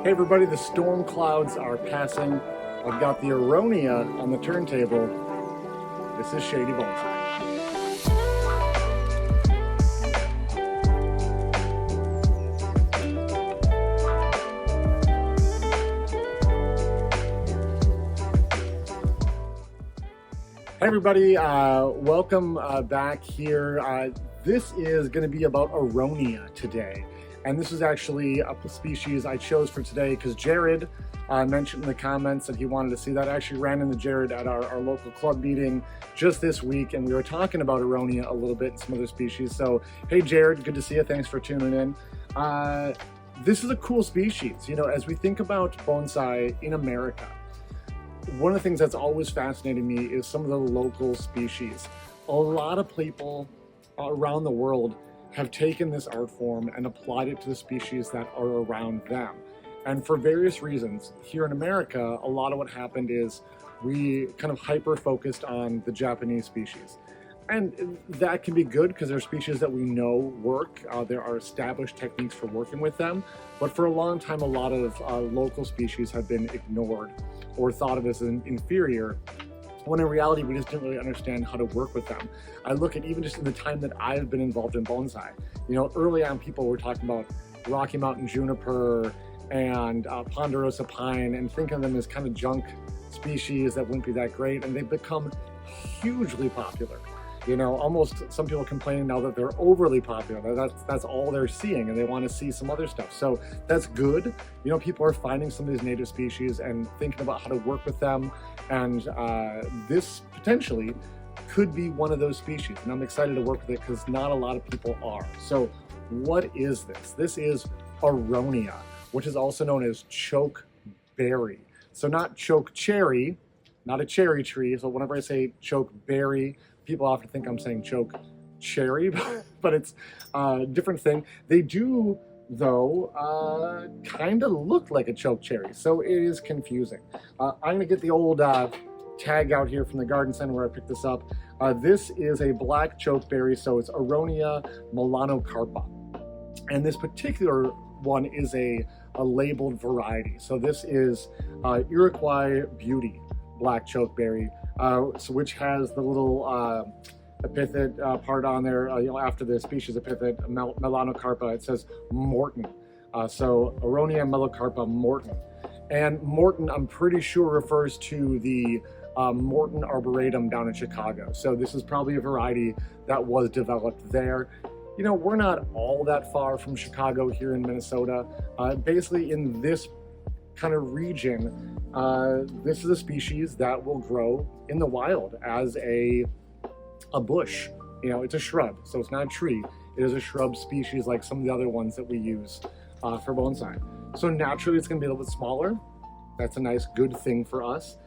Hey everybody, the storm clouds are passing. I've got the Aronia on the turntable. This is Shady Bonsai. Hey everybody, welcome back here. This is going to be about Aronia today. And this is actually a species I chose for today because Jared mentioned in the comments that he wanted to see that. I actually ran into Jared at our local club meeting just this week, and we were talking about Aronia a little bit and some other species. So, hey Jared, good to see you. Thanks for tuning in. This is a cool species. You know, as we think about bonsai in America, one of the things that's always fascinated me is some of the local species. A lot of people around the world have taken this art form and applied it to the species that are around them. And for various reasons, here in America, a lot of what happened is we kind of hyper-focused on the Japanese species. And that can be good because they're species that we know work. There are established techniques for working with them. But for a long time, a lot of local species have been ignored or thought of as inferior, when in reality, we just didn't really understand how to work with them. I look at even just in the time that I've been involved in bonsai. You know, early on, people were talking about Rocky Mountain juniper and ponderosa pine and think of them as kind of junk species that wouldn't be that great, and they've become hugely popular. You know, almost some people complaining now that they're overly popular. That's all they're seeing, and they want to see some other stuff. So that's good. You know, people are finding some of these native species and thinking about how to work with them. And this potentially could be one of those species. And I'm excited to work with it because not a lot of people are. So what is this? This is Aronia, which is also known as chokeberry. So not choke cherry, not a cherry tree. So whenever I say chokeberry, people often think I'm saying choke cherry, but it's a different thing. They do, though, kind of look like a choke cherry, so it is confusing. I'm going to get the old tag out here from the garden center where I picked this up. This is a black chokeberry, so it's Aronia melanocarpa. And this particular one is a labeled variety. So this is Iroquois Beauty black chokeberry, which has the little epithet part on there, you know, after the species epithet, melanocarpa, it says morton. So Aronia melanocarpa morton. And morton, I'm pretty sure, refers to the Morton Arboretum down in Chicago. So this is probably a variety that was developed there. You know, we're not all that far from Chicago here in Minnesota. Basically in this kind of region, this is a species that will grow in the wild as a bush. You know, it's a shrub, so it's not a tree. It is a shrub species like some of the other ones that we use for bonsai. So naturally, it's going to be a little bit smaller. That's a nice, good thing for us.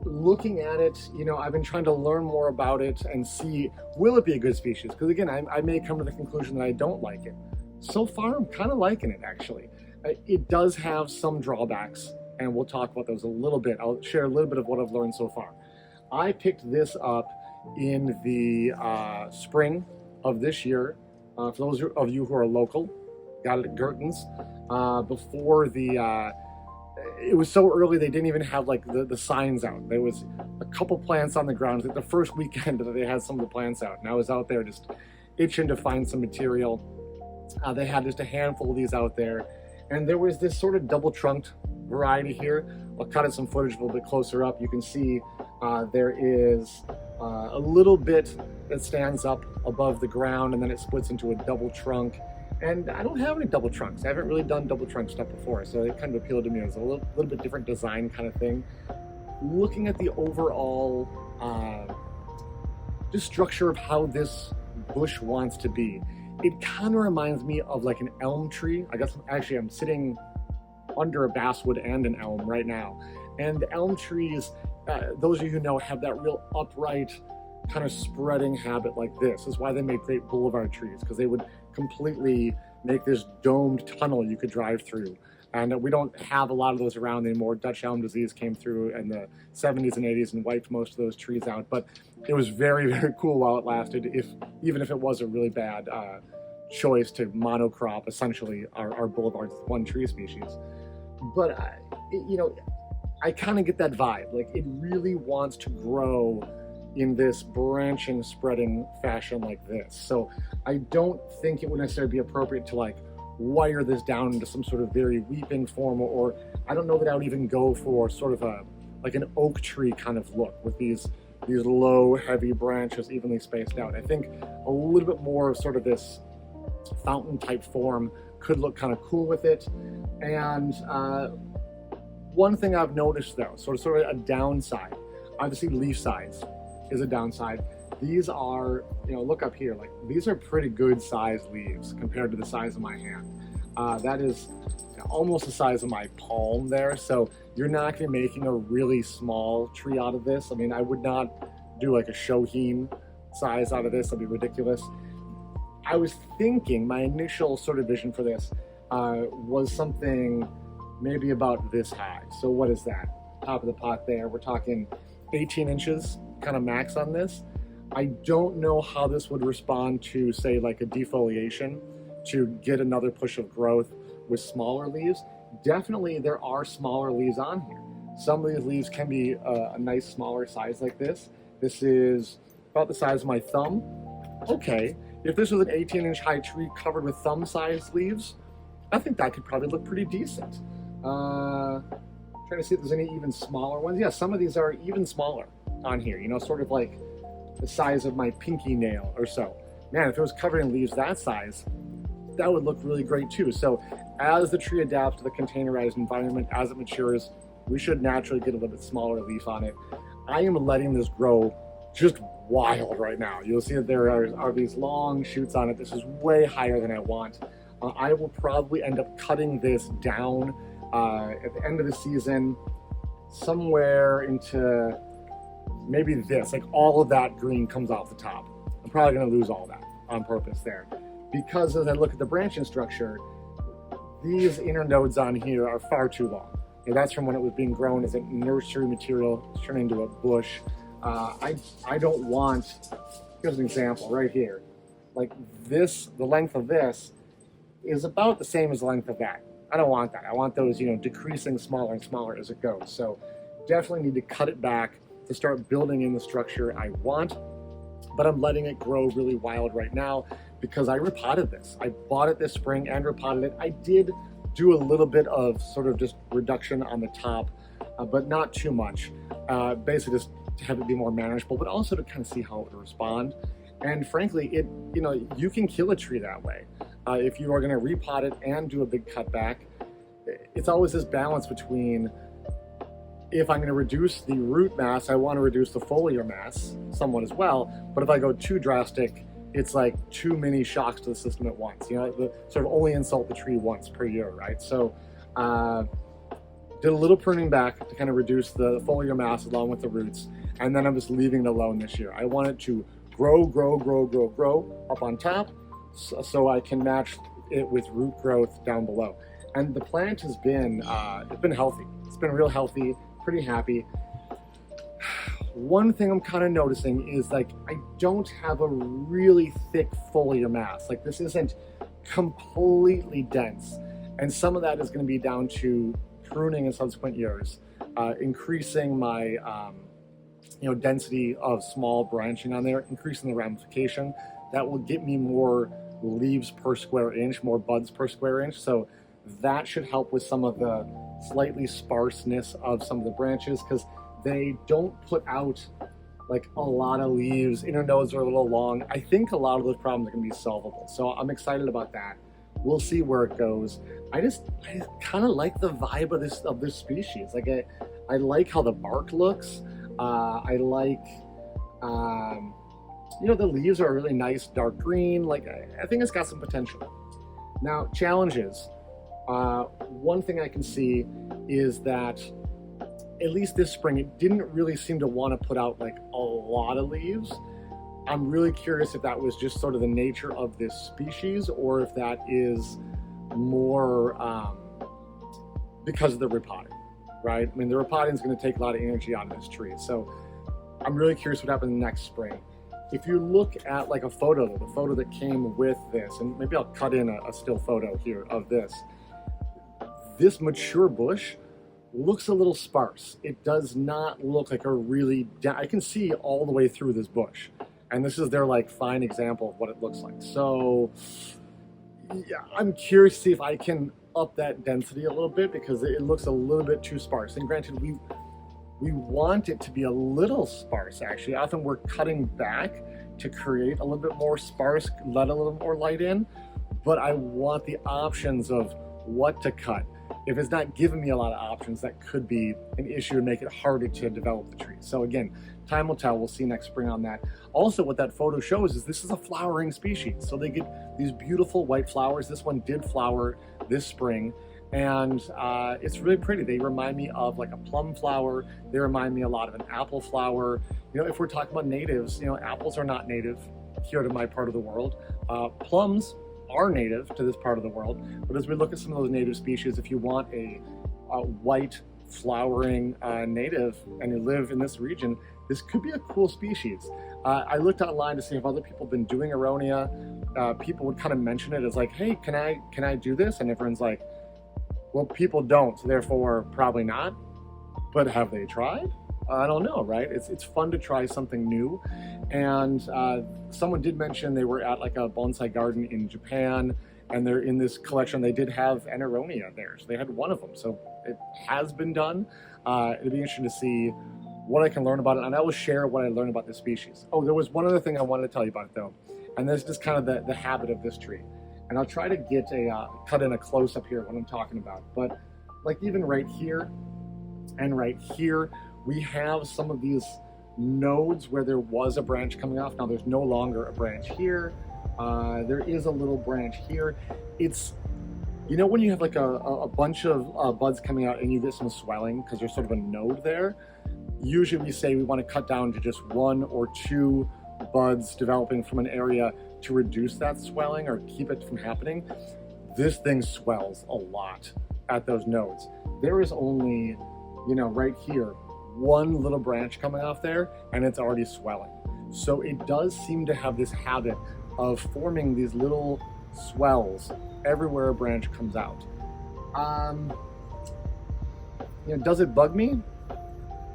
Looking at it, you know, I've been trying to learn more about it and see, will it be a good species? Because again, I may come to the conclusion that I don't like it. So far, I'm kind of liking it, actually. It does have some drawbacks, and we'll talk about those a little bit. I'll share a little bit of what I've learned so far. I picked this up in the spring of this year. For those of you who are local, got it at Gerton's. Before it was so early they didn't even have like the signs out. There was a couple plants on the ground. The first weekend that they had some of the plants out, and I was out there just itching to find some material. They had just a handful of these out there. And there was this sort of double-trunked variety here. I'll cut it some footage a little bit closer up. You can see there is a little bit that stands up above the ground, and then it splits into a double trunk. And I don't have any double trunks. I haven't really done double trunk stuff before, so it kind of appealed to me as a little bit different design kind of thing. Looking at the overall just structure of how this bush wants to be, it kind of reminds me of like an elm tree. I guess actually I'm sitting under a basswood and an elm right now. And the elm trees, those of you who know, have that real upright kind of spreading habit like this. Is why they make great boulevard trees, because they would completely make this domed tunnel you could drive through. And we don't have a lot of those around anymore. Dutch elm disease came through in the 70s and 80s and wiped most of those trees out. But it was very, very cool while it lasted, even if it was a really bad choice to monocrop essentially our boulevards with one tree species. But I kind of get that vibe. Like, it really wants to grow in this branching, spreading fashion like this. So I don't think it would necessarily be appropriate to like wire this down into some sort of very weeping form, or I don't know that I would even go for sort of like an oak tree kind of look with these low, heavy branches evenly spaced out. I think a little bit more of sort of this fountain type form could look kind of cool with it. And one thing I've noticed though, sort of a downside, obviously leaf size is a downside. These are, look up here, like these are pretty good sized leaves compared to the size of my hand. That is almost the size of my palm there. So you're not gonna be making a really small tree out of this. I mean, I would not do like a shohin size out of this. That'd be ridiculous. I was thinking, my initial sort of vision for this was something maybe about this high. So what is that? Top of the pot there, we're talking 18 inches kind of max on this. I don't know how this would respond to, say, like a defoliation to get another push of growth with smaller leaves. Definitely there are smaller leaves on here. Some of these leaves can be a nice smaller size like this. This is about the size of my thumb. Okay, if this was an 18-inch high tree covered with thumb-sized leaves, I think that could probably look pretty decent. Trying to see if there's any even smaller ones. Yeah, some of these are even smaller on here, sort of like the size of my pinky nail or so. Man, if it was covered in leaves that size, that would look really great too. So as the tree adapts to the containerized environment, as it matures, we should naturally get a little bit smaller leaf on it. I am letting this grow just wild right now. You'll see that there are these long shoots on it. This is way higher than I want. I will probably end up cutting this down at the end of the season, somewhere into maybe this, like all of that green comes off the top. I'm probably gonna lose all that on purpose there. Because as I look at the branching structure, these inner nodes on here are far too long. That's from when it was being grown as a nursery material. It's turned into a bush. I don't want, here's an example right here. Like this, the length of this is about the same as the length of that. I don't want that. I want those, decreasing smaller and smaller as it goes. So definitely need to cut it back to start building in the structure I want. But I'm letting it grow really wild right now because I repotted this. I bought it this spring and repotted it. I did do a little bit of sort of just reduction on the top, but not too much. Basically just to have it be more manageable, but also to kind of see how it would respond. And frankly, you can kill a tree that way. If you are going to repot it and do a big cutback, it's always this balance between, if I'm going to reduce the root mass, I want to reduce the foliar mass somewhat as well. But if I go too drastic, it's like too many shocks to the system at once. Sort of only insult the tree once per year, right? So did a little pruning back to kind of reduce the foliar mass along with the roots. And then I'm just leaving it alone this year. I want it to grow up on top so I can match it with root growth down below. And the plant has been, it's been healthy. It's been real healthy, pretty happy. One thing I'm kind of noticing is like, I don't have a really thick foliar mass. Like this isn't completely dense. And some of that is going to be down to pruning in subsequent years, increasing my, density of small branching on there, increasing the ramification. That will get me more leaves per square inch, more buds per square inch. So that should help with some of the slightly sparseness of some of the branches, because they don't put out like a lot of leaves. Inner nodes are a little long. I think a lot of those problems are going to be solvable. So I'm excited about that. We'll see where it goes. I kind of like the vibe of this species. Like I like how the bark looks. I like, the leaves are a really nice dark green. Like I think it's got some potential. Now, challenges. One thing I can see is that at least this spring, it didn't really seem to want to put out like a lot of leaves. I'm really curious if that was just sort of the nature of this species, or if that is more because of the repotting, right? I mean, the repotting is going to take a lot of energy out of this tree. So I'm really curious what happens next spring. if you look at like a photo, the photo that came with this, and maybe I'll cut in a still photo here of this mature bush looks a little sparse. It does not look like a really, I can see all the way through this bush. And this is their like fine example of what it looks like. So yeah, I'm curious to see if I can up that density a little bit, because it looks a little bit too sparse. And granted, we want it to be a little sparse actually. Often we're cutting back to create a little bit more sparse, let a little more light in, but I want the options of what to cut. If it's not giving me a lot of options, that could be an issue and make it harder to develop the tree. So again, time will tell. We'll see next spring on that. Also, what that photo shows is this is a flowering species. So they get these beautiful white flowers. This one did flower this spring, and it's really pretty. They remind me of like a plum flower. They remind me a lot of an apple flower. You know, if we're talking about natives, you know, apples are not native here to my part of the world. Plums are native to this part of the world, but as we look at some of those native species, if you want a white flowering native and you live in this region, this could be a cool species. I looked online to see if other people have been doing Aronia. People would kind of mention it as like, hey, can I do this? And everyone's like, well, people don't, so therefore probably not. But have they tried? I don't know, right? It's fun to try something new. And someone did mention they were at like a bonsai garden in Japan, and they're in this collection. They did have an Aronia there, so they had one of them. So it has been done. It'll be interesting to see what I can learn about it, and I will share what I learned about this species. Oh, there was one other thing I wanted to tell you about it though, and this is just kind of the habit of this tree. And I'll try to get a cut in a close up here what I'm talking about. But like even right here and right here, we have some of these nodes where there was a branch coming off. Now there's no longer a branch here. There is a little branch here. It's, you know, when you have like a bunch of buds coming out and you get some swelling because there's sort of a node there, usually we say we want to cut down to just 1 or 2 buds developing from an area to reduce that swelling or keep it from happening. This thing swells a lot at those nodes. There is only, you know, right here, 1 little branch coming off there and it's already swelling. So it does seem to have this habit of forming these little swells everywhere a branch comes out. You know, does it bug me?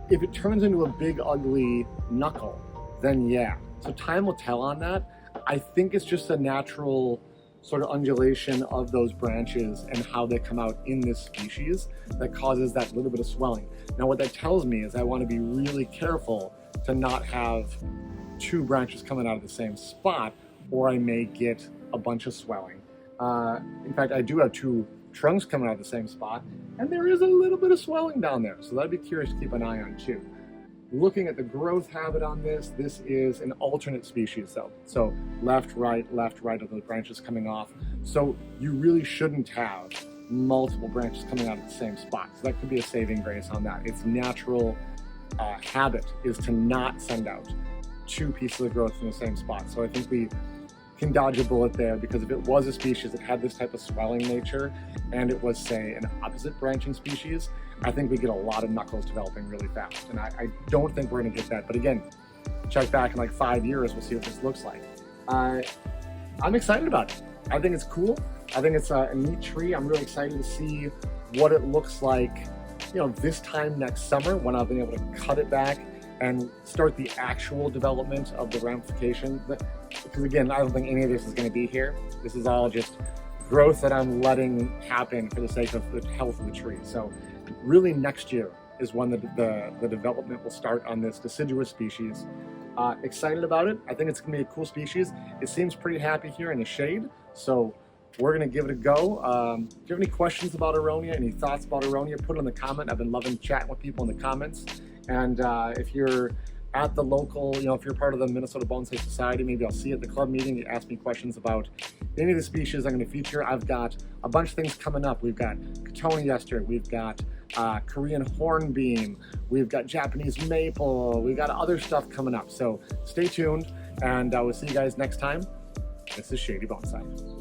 If it turns into a big ugly knuckle, then yeah. So time will tell on that. I think it's just a natural sort of undulation of those branches and how they come out in this species that causes that little bit of swelling. Now what that tells me is I want to be really careful to not have 2 branches coming out of the same spot, or I may get a bunch of swelling. In fact, I do have 2 trunks coming out of the same spot, and there is a little bit of swelling down there, so that'd be curious to keep an eye on too. Looking at the growth habit on this, this is an alternate species though. So left, right of those branches coming off. So you really shouldn't have multiple branches coming out of the same spot. So that could be a saving grace on that. Its natural habit is to not send out 2 pieces of growth in the same spot. So I think we can dodge a bullet there, because if it was a species that had this type of swelling nature and it was, say, an opposite branching species, I think we get a lot of knuckles developing really fast. And I don't think we're gonna get that. But again, check back in like 5 years, we'll see what this looks like. I'm excited about it. I think it's cool. I think it's a neat tree. I'm really excited to see what it looks like, you know, this time next summer when I've been able to cut it back and start the actual development of the ramification. Because again, I don't think any of this is going to be here. This is all just growth that I'm letting happen for the sake of the health of the tree. So really next year is when the development will start on this deciduous species. Excited about it. I think it's going to be a cool species. It seems pretty happy here in the shade, so we're going to give it a go. Do you have any questions about Aronia, any thoughts about Aronia, put it in the comment. I've been loving chatting with people in the comments. And if you're at the local, you know, if you're part of the Minnesota Bonsai Society, maybe I'll see you at the club meeting. You ask me questions about any of the species I'm going to feature. I've got a bunch of things coming up. We've got Cotoneaster, we've got Korean hornbeam, we've got Japanese maple, we've got other stuff coming up. So stay tuned, and we'll see you guys next time. This is Shady Bonsai.